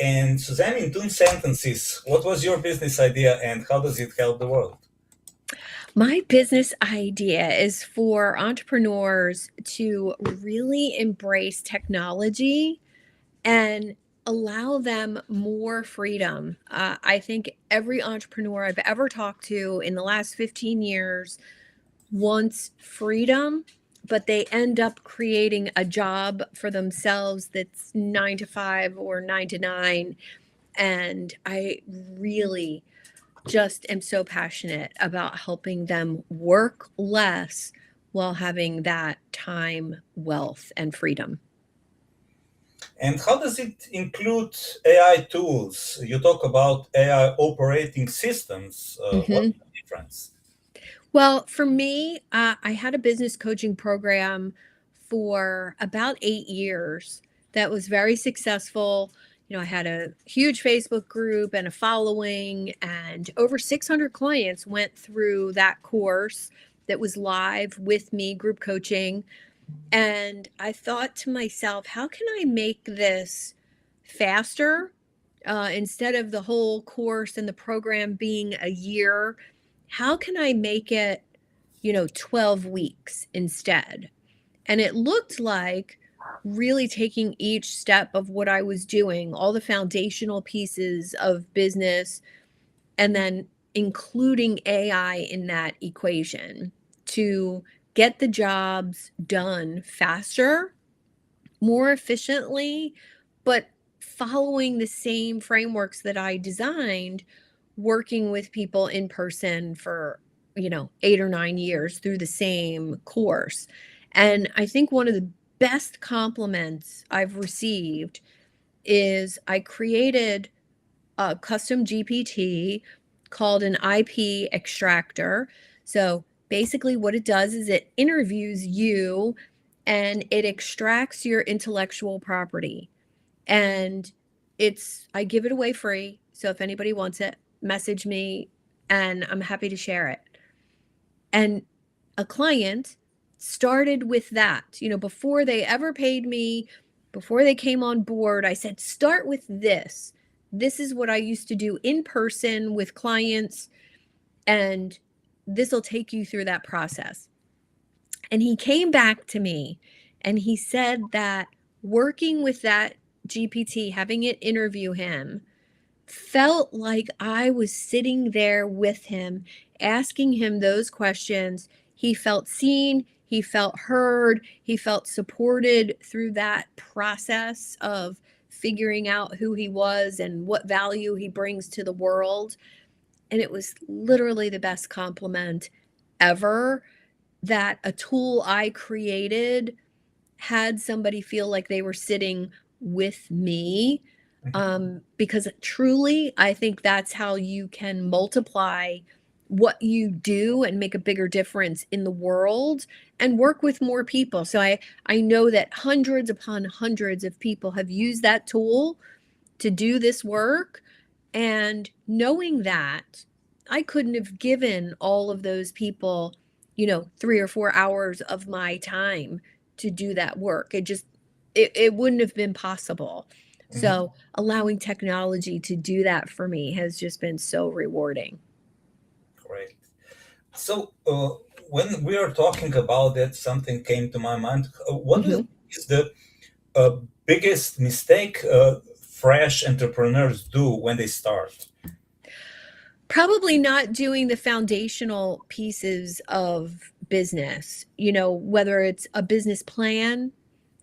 And Suzanne, in 2 sentences, what was your business idea and how does it help the world? My business idea is for entrepreneurs to really embrace technology and allow them more freedom. I think every entrepreneur I've ever talked to in the last 15 years wants freedom, but they end up creating a job for themselves that's 9 to 5 or 9 to 9. And I really just am so passionate about helping them work less while having that time, wealth, and freedom. And how does it include AI tools? You talk about AI operating systems. What's hmm the difference? Well, for me, I had a business coaching program for about 8 years that was very successful. I had a huge Facebook group and a following, and over 600 clients went through that course that was live with me, group coaching. And I thought to myself, how can I make this faster? Instead of the whole course and the program being a year, how can I make it, 12 weeks instead? And it looked like really taking each step of what I was doing, all the foundational pieces of business, and then including AI in that equation to get the jobs done faster, more efficiently, but following the same frameworks that I designed, working with people in person for, 8 or 9 years through the same course. And I think one of the best compliments I've received is I created a custom GPT called an IP extractor. So basically, what it does is it interviews you and it extracts your intellectual property. And I give it away free. So if anybody wants it, message me and I'm happy to share it. And a client started with that, before they ever paid me, before they came on board, I said, start with this. This is what I used to do in person with clients, and this will take you through that process. And he came back to me and he said that working with that GPT, having it interview him, felt like I was sitting there with him, asking him those questions. He felt seen, he felt heard, he felt supported through that process of figuring out who he was and what value he brings to the world. And it was literally the best compliment ever that a tool I created had somebody feel like they were sitting with me. Because truly, I think that's how you can multiply what you do and make a bigger difference in the world and work with more people. So I know that hundreds upon hundreds of people have used that tool to do this work. And knowing that, I couldn't have given all of those people, 3 or 4 hours of my time to do that work. It wouldn't have been possible. Mhm. So allowing technology to do that for me has just been so rewarding. Great. So, when we are talking about that, something came to my mind. What do you hmm think is the uh, biggest mistake fresh entrepreneurs do when they start? Probably not doing the foundational pieces of business, whether it's a business plan,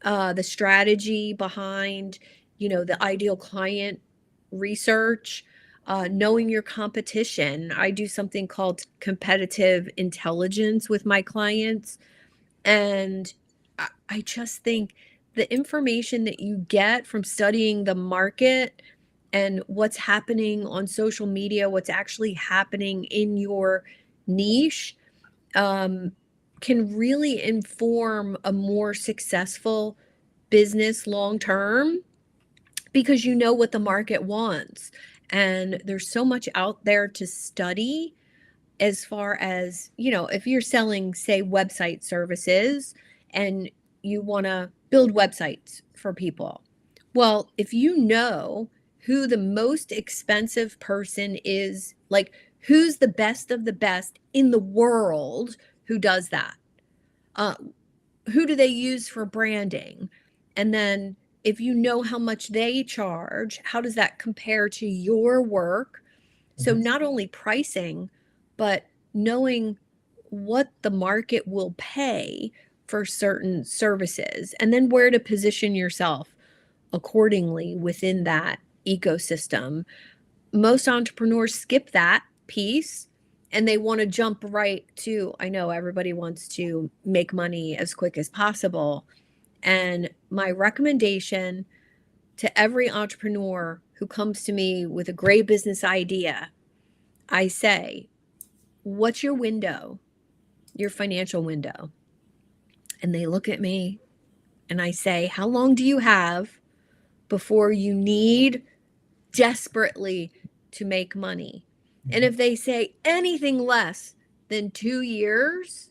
the strategy behind, the ideal client research, knowing your competition. I do something called competitive intelligence with my clients. And I just think the information that you get from studying the market and what's happening on social media, what's actually happening in your niche, um, can really inform a more successful business long term because you know what the market wants. And there's so much out there to study as far as, if you're selling, say, website services and you want to build websites for people. Well, if you know who the most expensive person is, like who's the best of the best in the world who does that. Uh, who do they use for branding? And then if you know how much they charge, how does that compare to your work? So Mhm. not only pricing, but knowing what the market will pay for certain services, and then where to position yourself accordingly within that ecosystem. Most entrepreneurs skip that piece and they want to jump right to, I know everybody wants to make money as quick as possible. And my recommendation to every entrepreneur who comes to me with a great business idea, I say, what's your window, your financial window? And they look at me and I say, how long do you have before you need desperately to make money? And Mhm. if they say anything less than 2 years,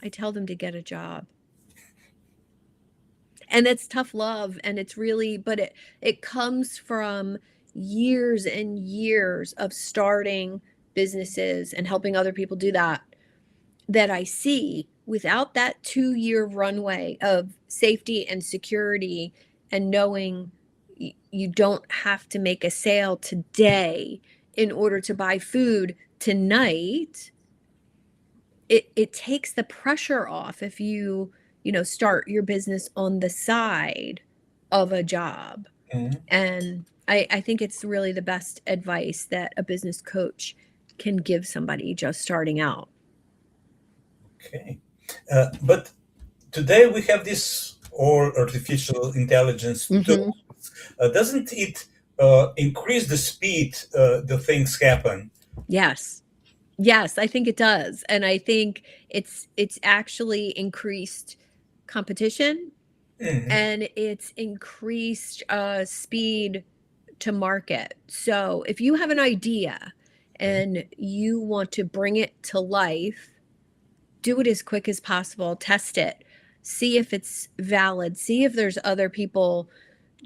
I tell them to get a job. And it's tough love. And it's really, but it comes from years and years of starting businesses and helping other people do that, that I see without that 2 year runway of safety and security and knowing you don't have to make a sale today in order to buy food tonight. It takes the pressure off if you start your business on the side of a job. Mhm. And I think it's really the best advice that a business coach can give somebody just starting out. Okay. But today we have this all artificial intelligence tool. Mm-hmm. Doesn't it increase the speed the things happen? Yes. Yes, I think it does. And I think it's actually increased competition, Mhm. and it's increased speed to market. So if you have an idea and you want to bring it to life, do it as quick as possible, test it, see if it's valid, see if there's other people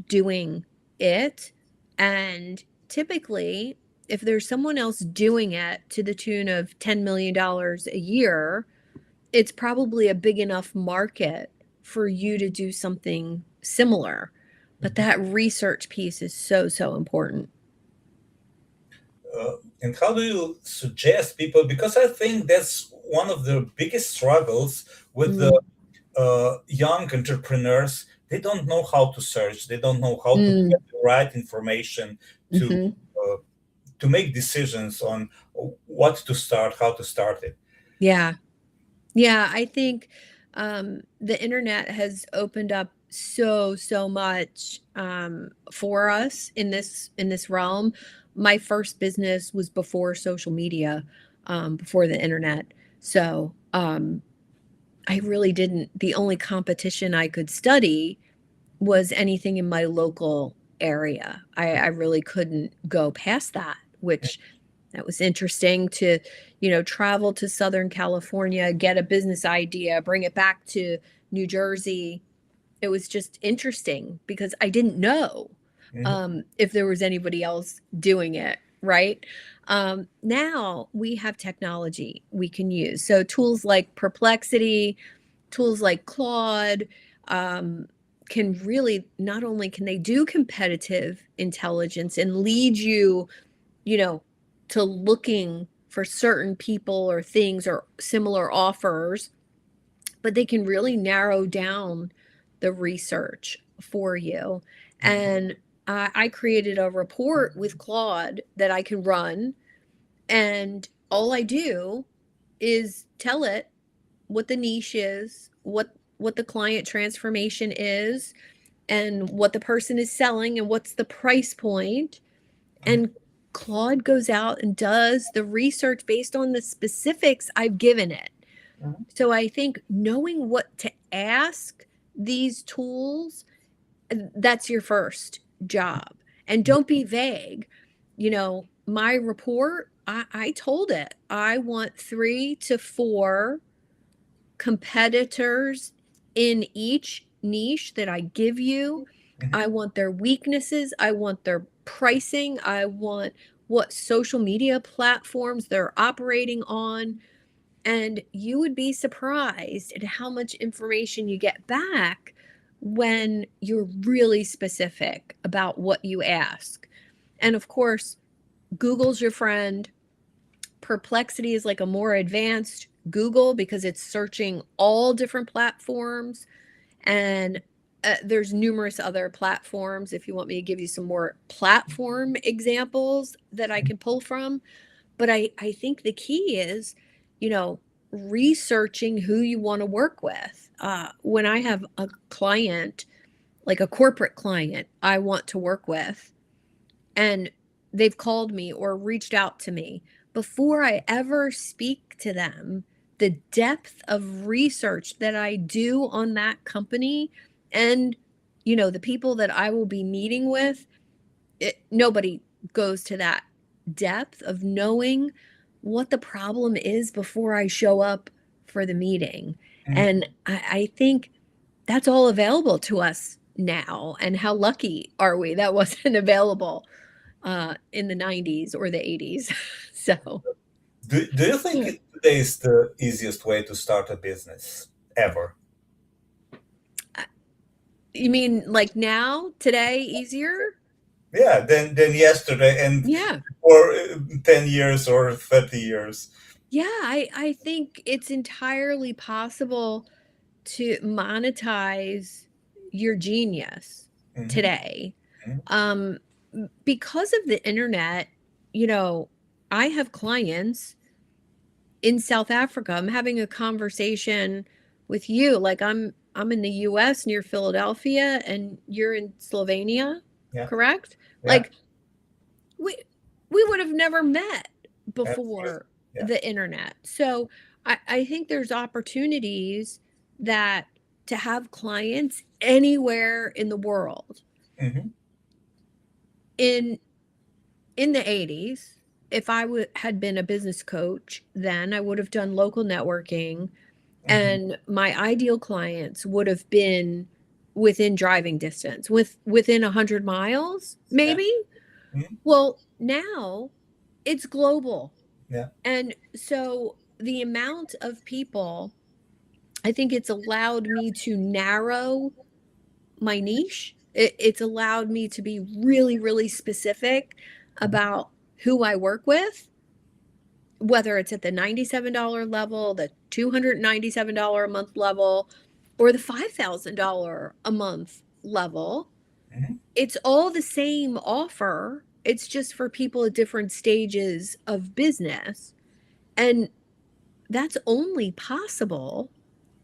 doing it. And typically, if there's someone else doing it to the tune of $10 million a year, it's probably a big enough market for you to do something similar. But Mhm. that research piece is so, so important. And how do you suggest people? Because I think that's one of the biggest struggles with the Mm, young entrepreneurs. They don't know how to search. They don't know how to mm, get the right information to hmm. uh, to make decisions on what to start, how to start it. Yeah. Yeah, I think the internet has opened up so, so much for us in this realm. My first business was before social media, before the internet. So I really didn't. The only competition I could study was anything in my local area. I really couldn't go past that, which that was interesting to travel to Southern California, get a business idea, bring it back to New Jersey. It was just interesting because I didn't know Mhm. if there was anybody else doing it, right? Now we have technology we can use. So tools like Perplexity, tools like Claude, um, can really, not only can they do competitive intelligence and lead you know, to looking for certain people or things or similar offers, but they can really narrow down the research for you. Mhm. And I created a report with Claude that I can run, and all I do is tell it what the niche is, what the client transformation is, and what the person is selling, and what's the price point. And Claude goes out and does the research based on the specifics I've given it. Mhm. So I think knowing what to ask these tools, that's your first job. And don't be vague. My report, I told it I want 3 to 4 competitors in each niche that I give you. Mhm. I want their weaknesses. I want their pricing. I want what social media platforms they're operating on. And you would be surprised at how much information you get back when you're really specific about what you ask. And of course, Google's your friend. Perplexity is like a more advanced Google because it's searching all different platforms. And there's numerous other platforms. If you want me to give you some more platform examples that I can pull from, but I think the key is, you know, researching who you want to work with. When I have a client, like a corporate client, I want to work with, and they've called me or reached out to me, before I ever speak to them, the depth of research that I do on that company and, you know, the people that I will be meeting with, nobody goes to that depth of knowing what the problem is before I show up for the meeting. Mhm. And I think that's all available to us now. And how lucky are we that wasn't available in the 90s or the 80s? So, Do you think today is the easiest way to start a business ever? you mean like now, today, easier? Yeah, than yesterday and Yeah. for 10 years or 30 years. Yeah, I think it's entirely possible to monetize your genius Hmm. today. Um, because of the internet, you know, I have clients in South Africa. I'm having a conversation with you. Like I'm in the US near Philadelphia and you're in Slovenia, Yeah, correct? yeah, Like we we would have never met absolutely. before Yeah. the internet. So I think there's opportunities that to have clients anywhere in the world. Hmm. In in the 80s, if had been a business coach, then I would have done local networking, Hmm. and my ideal clients would have been within driving distance, within 100 miles, Yeah. maybe. Hmm. Well, now it's global. Yeah. And so the amount of people, I think it's allowed me to narrow my niche. It's allowed me to be really, really specific about who I work with, whether it's at the $97 level, the $297 a month level, or the $5,000 a month level. Hmm. It's all the same offer. It's just for people at different stages of business. And that's only possible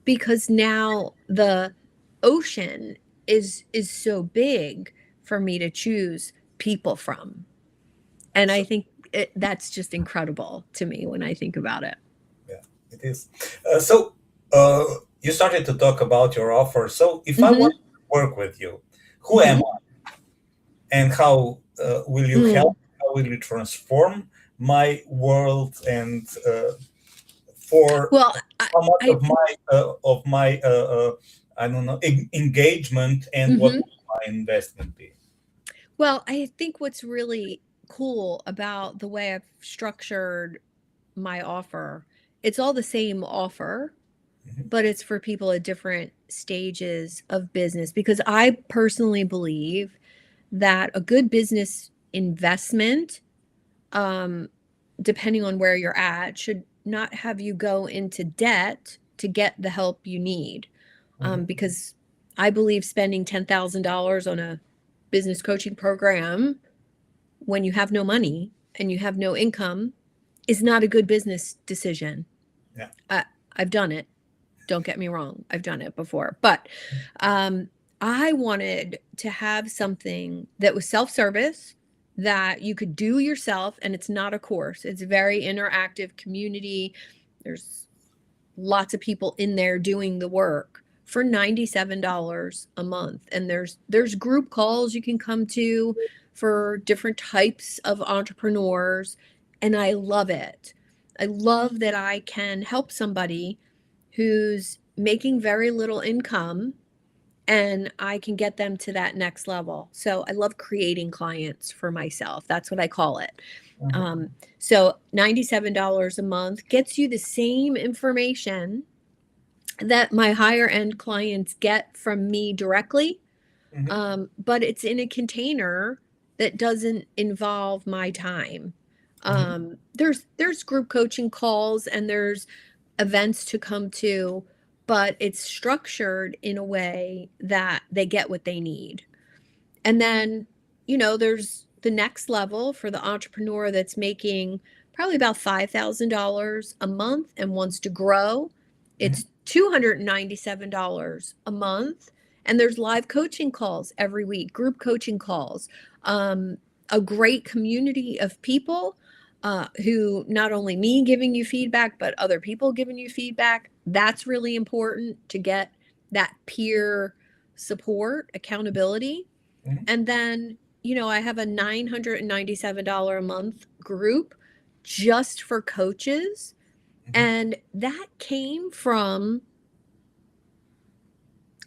because now the ocean is so big for me to choose people from. And I Absolutely. think that's just incredible to me when I think about it. Yeah, it is. So uh, you started to talk about your offer. So if I want Mhm. to work with you, who am Mhm. I, and how will you Mm. help? How will you transform my world, and for Well, how much I of my I don't know engagement, and what mhm. will my investment be? Well, I think what's really cool about the way I've structured my offer, it's all the same offer, Mhm. but it's for people at different stages of business because I personally believe that a good business investment, um, depending on where you're at, should not have you go into debt to get the help you need. Mhm. Because I believe spending $10,000 on a business coaching program when you have no money and you have no income is not a good business decision. Yeah. Uh, I've done it. Don't get me wrong. I've done it before. But um, I wanted to have something that was self service that you could do yourself. And it's not a course, it's a very interactive community. There's lots of people in there doing the work for $97 a month. And there's group calls you can come to for different types of entrepreneurs. And I love it. I love that I can help somebody who's making very little income and I can get them to that next level. So I love creating clients for myself. That's what I call it. Mhm. Um, so $97 a month gets you the same information that my higher end clients get from me directly, Mhm. but it's in a container that doesn't involve my time. Mhm. There's group coaching calls and there's events to come to, but it's structured in a way that they get what they need. And then, there's the next level for the entrepreneur that's making probably about $5,000 a month and wants to grow. Mhm. It's $297 a month. And there's live coaching calls every week, group coaching calls, um, a great community of people who not only me giving you feedback, but other people giving you feedback. That's really important to get that peer support, accountability. Mhm. And then, I have a $997 a month group just for coaches. Mhm. And that came from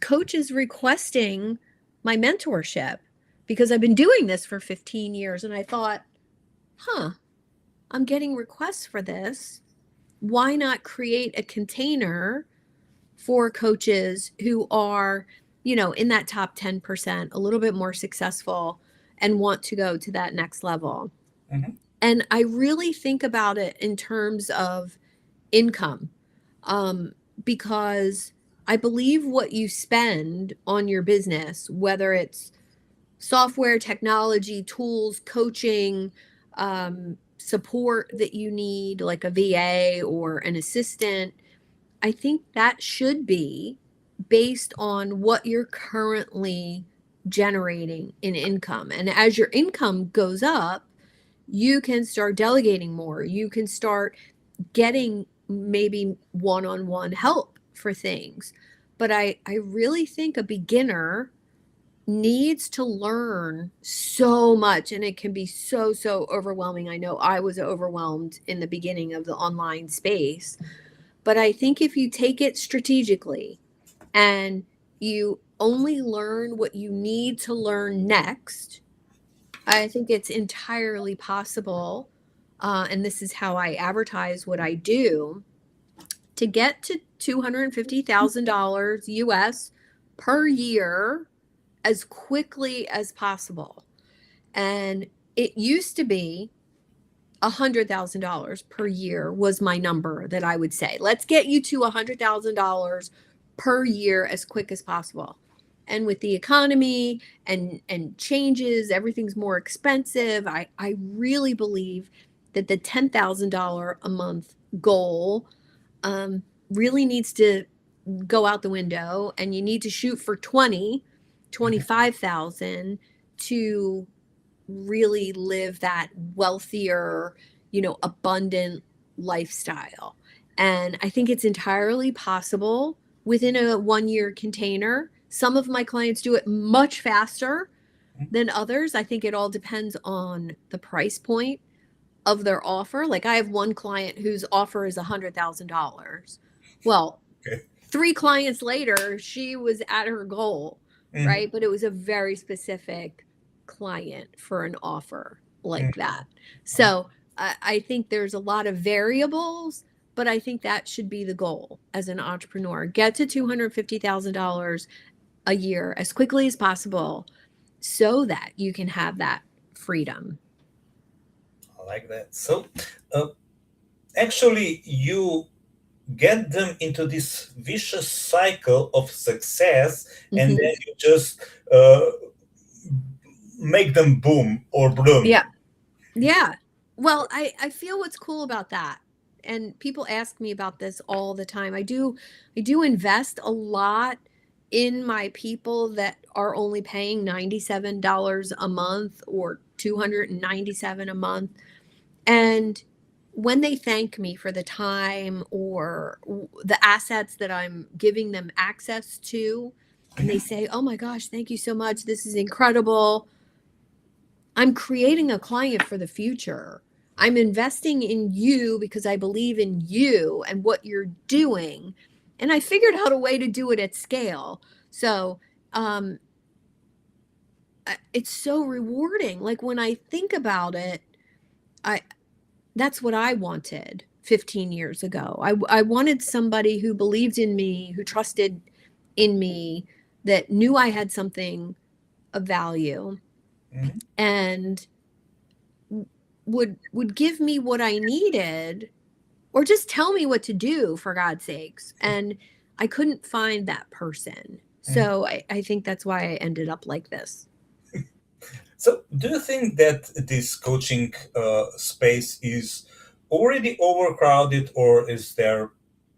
coaches requesting my mentorship because I've been doing this for 15 years. And I thought, huh, I'm getting requests for this. Why not create a container for coaches who are, in that top 10%, a little bit more successful and want to go to that next level? Mhm. And I really think about it in terms of income, um, because I believe what you spend on your business, whether it's software, technology, tools, coaching, support that you need, like a VA or an assistant, I think that should be based on what you're currently generating in income. And as your income goes up, you can start delegating more. You can start getting maybe one on one help for things. But I really think a beginner needs to learn so much, and it can be so, so overwhelming. I know I was overwhelmed in the beginning of the online space, but I think if you take it strategically and you only learn what you need to learn next, I think it's entirely possible. And this is how I advertise what I do, to get to $250,000 US per year as quickly as possible. And it used to be $100,000 per year was my number that I would say. Let's get you to $100,000 per year as quick as possible. And with the economy and changes, everything's more expensive. I really believe that the $10,000 a month goal really needs to go out the window, and you need to shoot for 25,000 to really live that wealthier, abundant lifestyle. And I think it's entirely possible within a 1 year container. Some of my clients do it much faster than others. I think it all depends on the price point of their offer. Like I have one client whose offer is $100,000. Well, Okay. 3 clients later, she was at her goal, Mhm. right? But it was a very specific client for an offer like Mhm. that. So I think there's a lot of variables, but I think that should be the goal as an entrepreneur. Get to $250,000 a year as quickly as possible so that you can have that freedom. I like that. So, uh, actually, you get them into this vicious cycle of success, and Hmm. then you just uh, make them boom or bloom. Yeah. Yeah. Well, I feel what's cool about that. And people ask me about this all the time. I do invest a lot in my people that are only paying $97 a month or 297 a month. And when they thank me for the time or the assets that I'm giving them access to, and they Mhm. say, "Oh my gosh, thank you so much. This is incredible." I'm creating a client for the future. I'm investing in you because I believe in you and what you're doing. And I figured out a way to do it at scale. So um, it's so rewarding. Like when I think about it, I that's what I wanted 15 years ago. I wanted somebody who believed in me, who trusted in me, that knew I had something of value, Mhm. and would give me what I needed, or just tell me what to do, for God's sakes. And I couldn't find that person. Mhm. So I think that's why I ended up like this. So, do you think that this coaching space is already overcrowded, or is there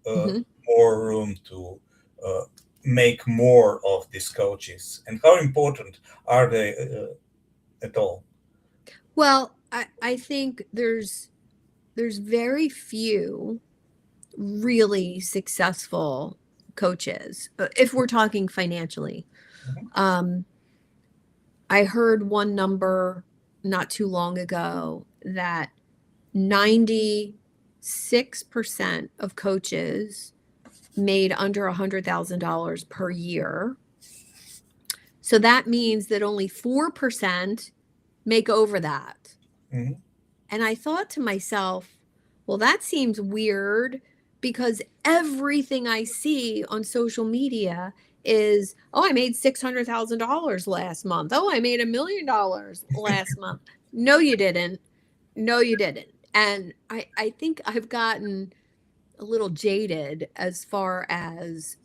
uh, Hmm. more room to uh, make more of these coaches? And how important are they at all? Well, I think there's very few really successful coaches, if we're talking financially. Mhm. Um, I heard one number not too long ago that 96% of coaches made under $100,000 per year. So that means that only 4% make over that. Mhm. And I thought to myself, well, that seems weird, because everything I see on social media is, oh, I made $600,000 last month. Oh, I made $1 million last month. No, you didn't. No, you didn't. And I think I've gotten a little jaded as far as,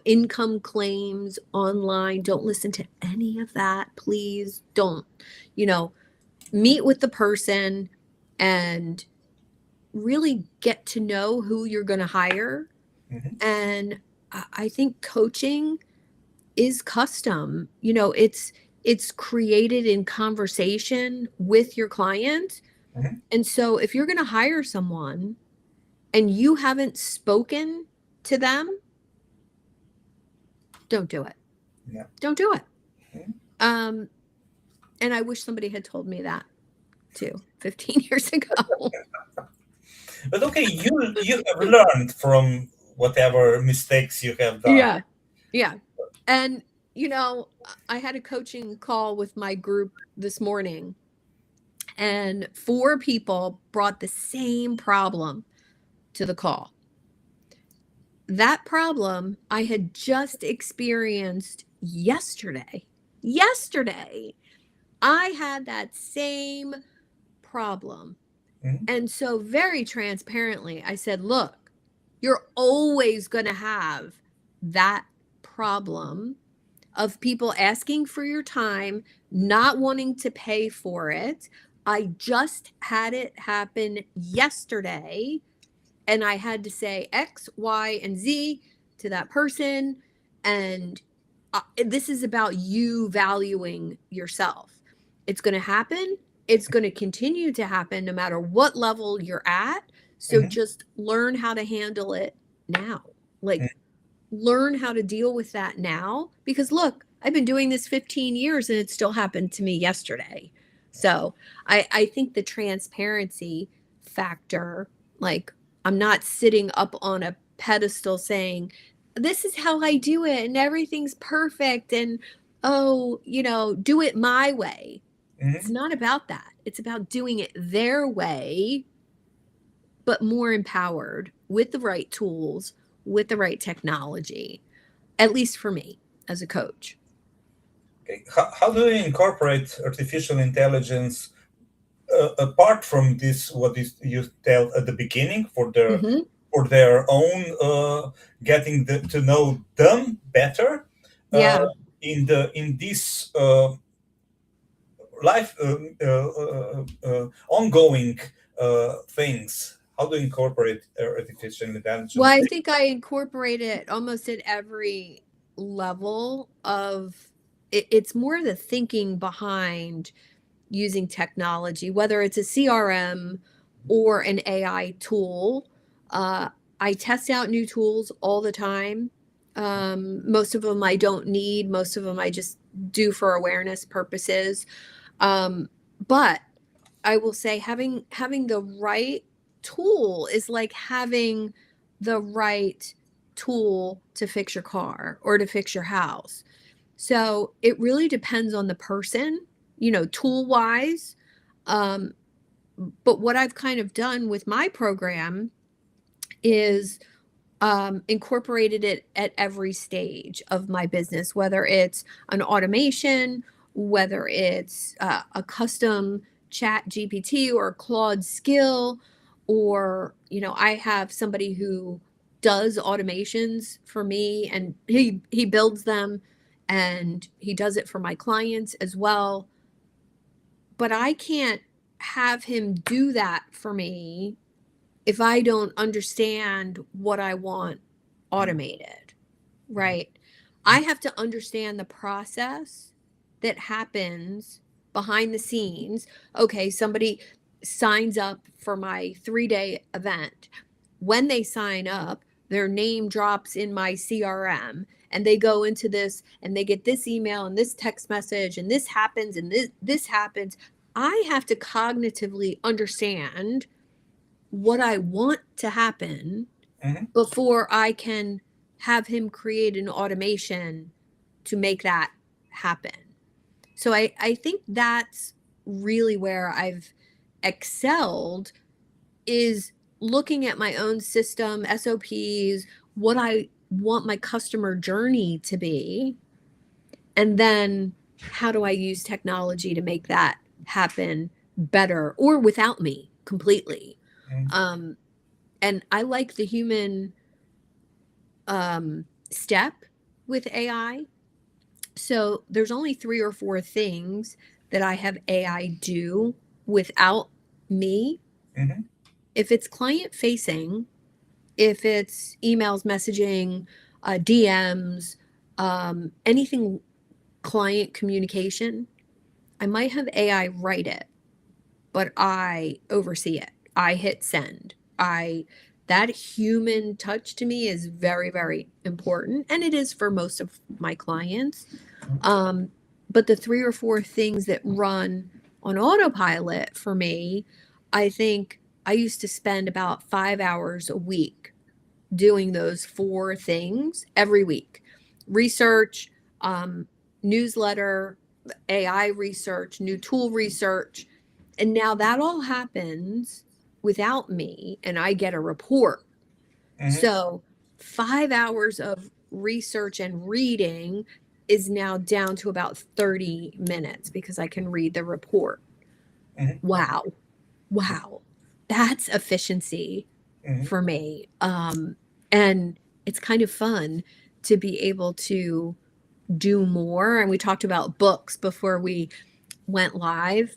income claims online. Don't listen to any of that. Please don't, you know, meet with the person and really get to know who you're going to hire. Mhm. And I think coaching is custom. It's created in conversation with your client. Mhm. And so if you're going to hire someone and you haven't spoken to them, don't do it. Yeah. Don't do it. Mhm. Um, and I wish somebody had told me that too 15 years ago. But okay, you have learned from whatever mistakes you have done. Yeah. Yeah. And, I had a coaching call with my group this morning, and four people brought the same problem to the call. That problem I had just experienced yesterday. Yesterday, I had that same problem. Mhm. And so, very transparently, I said, look, you're always going to have that problem of people asking for your time, not wanting to pay for it. I just had it happen yesterday, and I had to say X, Y, and Z to that person. And this is about you valuing yourself. It's going to happen. It's going to continue to happen no matter what level you're at. So Mhm. just learn how to handle it now. Mhm. Like, learn how to deal with that now, because look, I've been doing this 15 years and it still happened to me yesterday. So I think the transparency factor, like, I'm not sitting up on a pedestal saying, this is how I do it and everything's perfect, and oh, do it my way. It's Mhm. not about that. It's about doing it their way, but more empowered with the right tools, with the right technology, at least for me as a coach. Okay. How do you incorporate artificial intelligence apart from this? What is you tell at the beginning Hmm. for their own getting to know them better uh, Yeah. in this life ongoing things. How do you incorporate artificial Well, intelligence? I think I incorporate it almost at every level of it. It's more the thinking behind using technology, whether it's a CRM or an AI tool. Uh, I test out new tools all the time. Most of them I don't need, most of them I just do for awareness purposes. Um, but I will say, having the right tool is like having the right tool to fix your car or to fix your house. So it really depends on the person, tool wise. Um, but what I've kind of done with my program is incorporated it at every stage of my business, whether it's an automation, whether it's a custom chat GPT or Claude skill, or, I have somebody who does automations for me and he builds them and he does it for my clients as well. But I can't have him do that for me if I don't understand what I want automated, right? I have to understand the process that happens behind the scenes. Okay, somebody signs up for my 3-day event. When they sign up, their name drops in my CRM and they go into this and they get this email and this text message and this happens and this happens. I have to cognitively understand what I want to happen before I can have him create an automation to make that happen. So I think that's really where I've excelled, is looking at my own system, SOPs, what I want my customer journey to be, and then how do I use technology to make that happen better or without me completely. And I like the human step with AI. So there's only 3 or 4 things that I have AI do without me. If it's client facing, if it's emails, messaging, DMs, anything client communication, I might have AI write it, but I oversee it. I hit send. That human touch to me is very, very important, and it is for most of my clients. But the 3 or 4 things that run on autopilot for me, I think I used to spend about 5 hours a week doing those 4 things every week: research, newsletter, AI research, new tool research. And now that all happens without me and I get a report. So 5 hours of research and reading is now down to about 30 minutes because I can read the report. Wow. That's efficiency for me. And it's kind of fun to be able to do more. And we talked about books before we went live.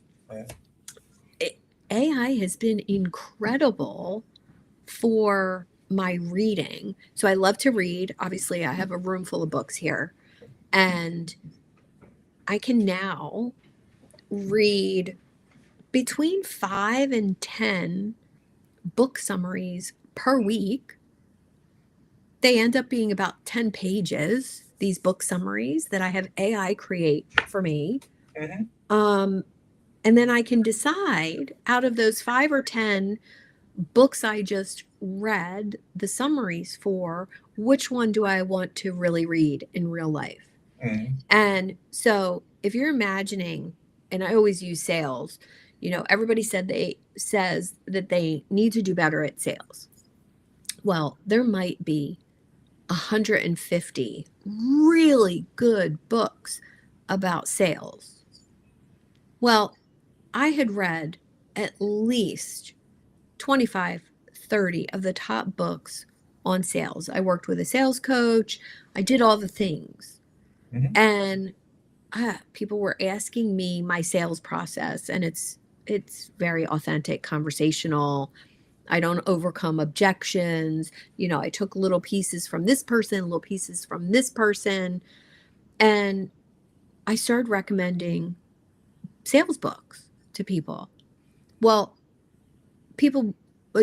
AI has been incredible for my reading. So I love to read. Obviously, I have a room full of books here. And I can now read between 5 and 10 book summaries per week. They end up being about 10 pages, these book summaries that I have AI create for me. And then I can decide out of those 5 or 10 books I just read the summaries for, which one do I want to really read in real life? And so if you're imagining, and I always use sales, everybody says that they need to do better at sales. Well, there might be 150 really good books about sales. Well, I had read at least 25, 30 of the top books on sales. I worked with a sales coach. I did all the things. And people were asking me my sales process, and it's very authentic, conversational. I don't overcome objections. I took little pieces from this person, little pieces from this person, and I started recommending sales books to people. Well, people,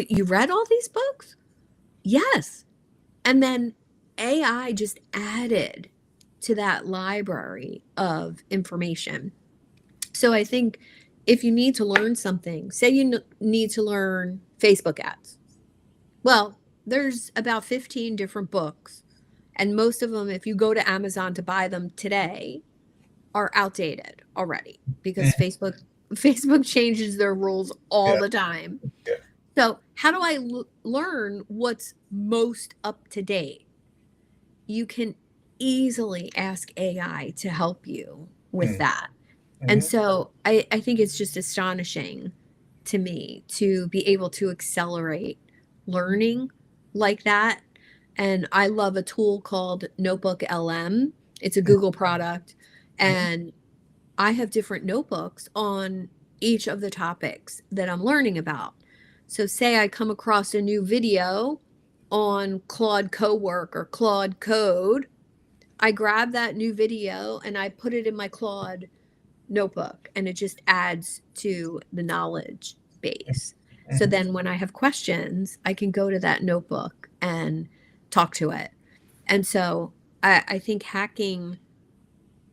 you read all these books? Yes. And then AI just added to that library of information. So I think if you need to learn something, say you need to learn Facebook ads. Well, there's about 15 different books And most of them, if you go to Amazon to buy them today, are outdated already because Mhm. Facebook changes their rules all Yeah, the time. yeah. So, how do I learn what's most up to date? You can easily ask AI to help you with Mm. that. And Mhm. so I think it's just astonishing to me to be able to accelerate learning like that. And I love a tool called Notebook LM. It's a Google product. Mhm. And I have different notebooks on each of the topics that I'm learning about. So, say I come across a new video on Claude Cowork or Claude Code, I grab that new video and I put it in my Claude notebook, and it just adds to the knowledge base. So Mhm. then when I have questions, I can go to that notebook and talk to it. And so I think hacking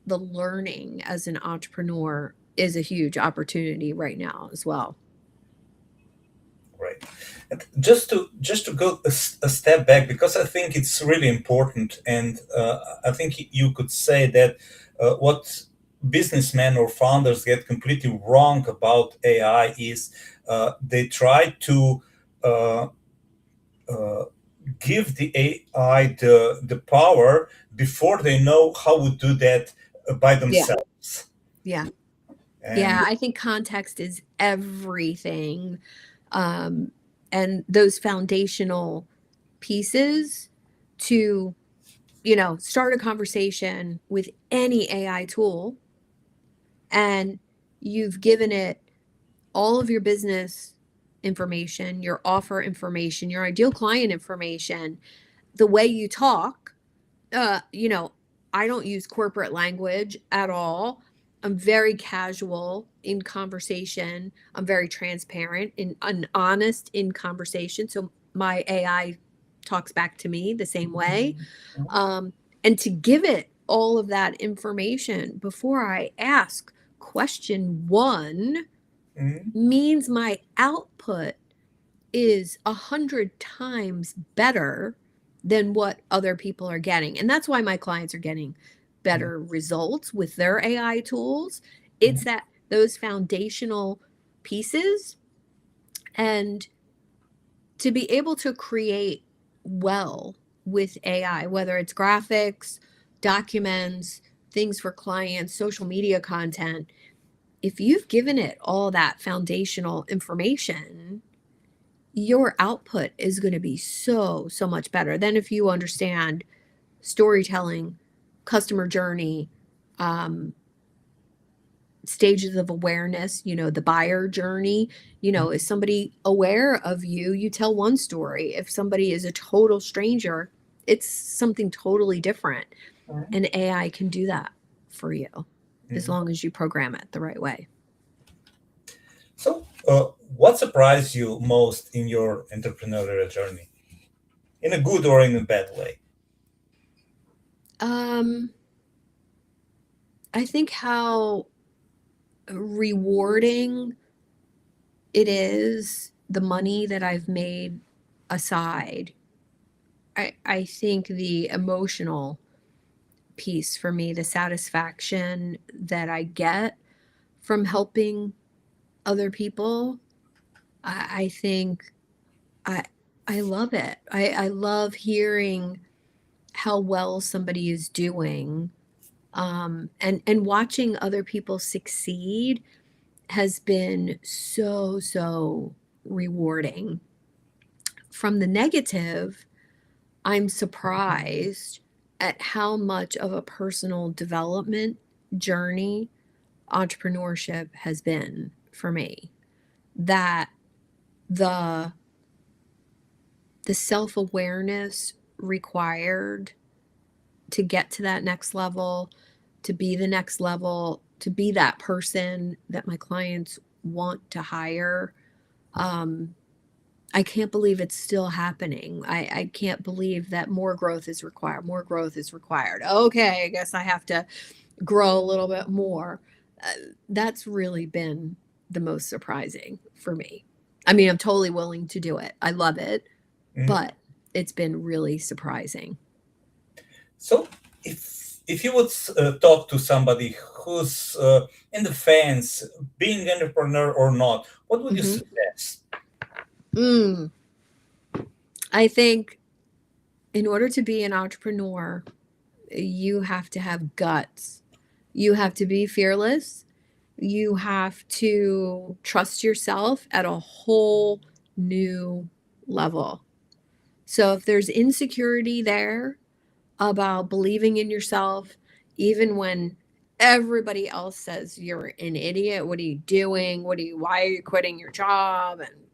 the learning as an entrepreneur is a huge opportunity right now as well. Right. And just to go a step back, because I think it's really important, and I think you could say that what businessmen or founders get completely wrong about AI is they try to uh, uh, give the AI the power before they know how to do that by Yeah. themselves. Yeah. And Yeah. I think context is everything. Um, and those foundational pieces to, start a conversation with any AI tool, and you've given it all of your business information, your offer information, your ideal client information, the way you talk. uh you know I don't use corporate language at all. I'm very casual in conversation. I'm very transparent and honest in conversation, so my AI talks back to me the same way. um and to give it all of that information before I ask question one Mhm. means my output is 100 times better than what other people are getting. And that's why my clients are getting better results with their AI tools. It's Mhm. that those foundational pieces, and to be able to create well with AI, whether it's graphics, documents, things for clients, social media content, if you've given it all that foundational information, your output is going to be so much better than if you understand storytelling, customer journey, um, stages of awareness, the buyer journey. Is somebody aware of you? You tell one story. If somebody is a total stranger, it's something totally different. Mhm. And AI can do that for you as Mhm. long as you program it the right way. So, what surprised you most in your entrepreneurial journey, in a good or in a bad way? Um, I think how rewarding it is the money that I've made aside. I think the emotional piece for me, the satisfaction that I get from helping other people, I think I I love it. I love hearing how well somebody is doing. And watching other people succeed has been so rewarding. From the negative, I'm surprised at how much of a personal development journey entrepreneurship has been for me. That the the self-awareness required to get to that next level, to be the next level, to be that person that my clients want to hire. Um, I can't believe it's still happening. I can't believe that more growth is required. More growth is required. Okay, I guess I have to grow a little bit more. Uh, that's really been the most surprising for me. I mean, I'm totally willing to do it. I love it, Mhm. but it's been really surprising. So, if you would talk to somebody who's in the fence, being entrepreneur or not, what would you Hmm. suggest? Mm. I think in order to be an entrepreneur, you have to have guts. You have to be fearless. You have to trust yourself at a whole new level. So if there's insecurity there about believing in yourself, even when everybody else says you're an idiot, what are you doing? Why are you quitting your job? And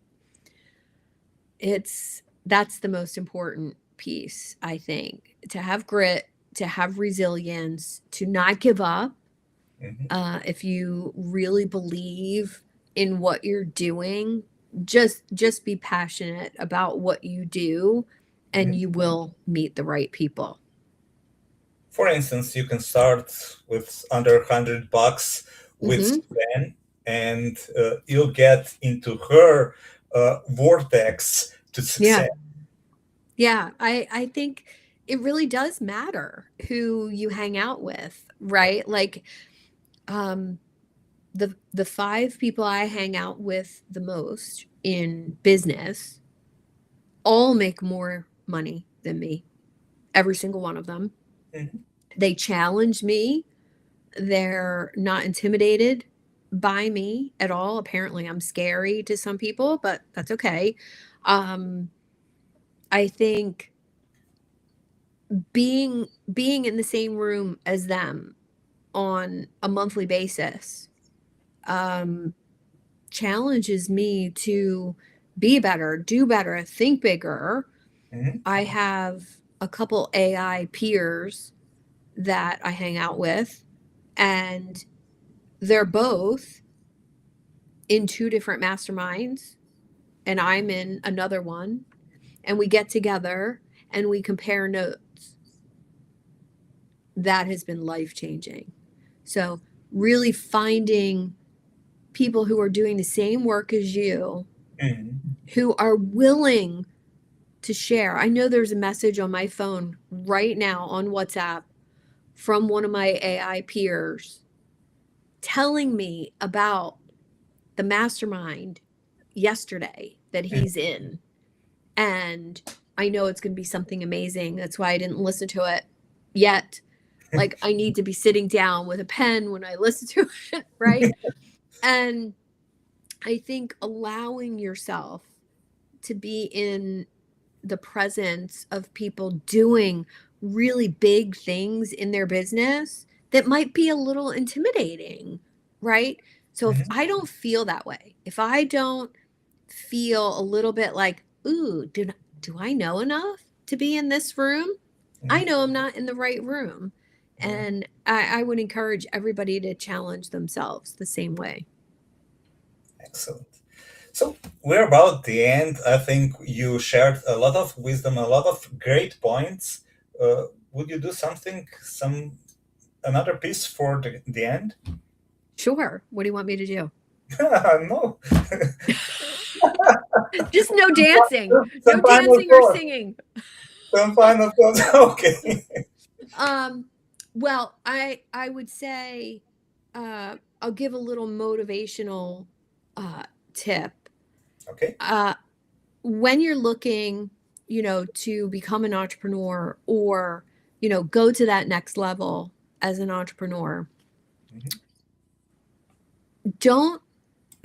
that's the most important piece, I think, to have grit, to have resilience, to not give up. Mhm, If you really believe in what you're doing, just be passionate about what you do, and mhm. you will meet the right people. For instance, you can start with under $100 with Hmm. Suzanne, and you'll get into her vortex to Yeah. success. Yeah, I think it really does matter who you hang out with, right? Like, um the five people I hang out with the most in business all make more money than me, every single one of them. Mhm, They challenge me. They're not intimidated by me at all. Apparently, I'm scary to some people, but that's okay. Um, I think being in the same room as them on a monthly basis um, challenges me to be better, do better, think bigger. mhm, I have a couple AI peers that I hang out with, and they're both in two different masterminds, and I'm in another one. And we get together and we compare notes. That has been life changing. So, really finding people who are doing the same work as you, mhm, who are willing to share. I know there's a message on my phone right now on WhatsApp from one of my AI peers telling me about the mastermind yesterday that mhm. he's in. And I know it's going to be something amazing. That's why I didn't listen to it yet. Like, I need to be sitting down with a pen when I listen to it, right? And I think allowing yourself to be in the presence of people doing really big things in their business that might be a little intimidating, right? So if Mhm, I don't feel that way, if I don't feel a little bit like, ooh, do I know enough to be in this room? I mhm. know I'm not in the right room. Yeah, And I would encourage everybody to challenge themselves the same way. excellent. So we're about the end. I think you shared a lot of wisdom, a lot of great points. Would you do something, another piece for the end? Sure. What do you want me to do? No. Just no dancing. Some No final dancing or thoughts. singing. Some final thoughts. Okay. Um, well, I would say I'll give a little motivational uh, tip. Okay. Uh, when you're looking, to become an entrepreneur or, go to that next level as an entrepreneur, Mhm, don't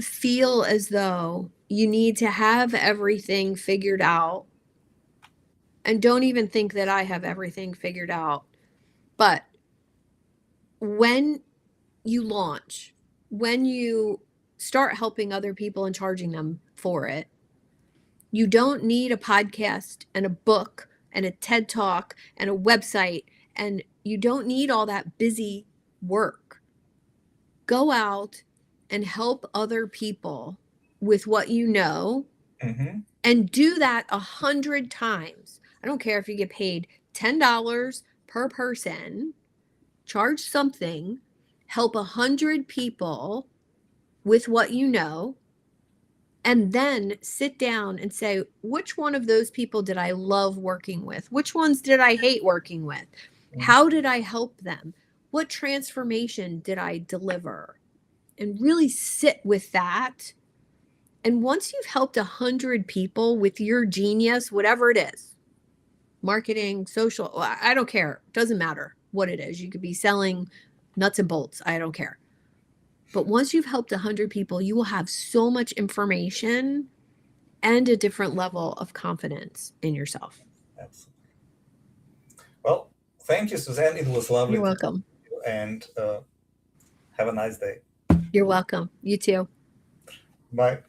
feel as though you need to have everything figured out. And don't even think that I have everything figured out. But when you launch, when you start helping other people and charging them for it, you don't need a podcast and a book and a TED Talk and a website, and you don't need all that busy work. Go out and help other people with what you know, mhm, and do that 100 times. I don't care if you get paid $10 per person, charge something, help 100 people with what you know, and then sit down and say, which one of those people did I love working with? Which ones did I hate working with? How did I help them? What transformation did I deliver? And really sit with that. And once you've helped 100 people with your genius, whatever it is, marketing, social, I don't care. It doesn't matter what it is. You could be selling nuts and bolts. I don't care. But once you've helped 100 people, you will have so much information and a different level of confidence in yourself. Absolutely. Well, thank you, Suzanne. It was lovely You're to welcome. meet you, and have a nice day. You're welcome. You too. Bye.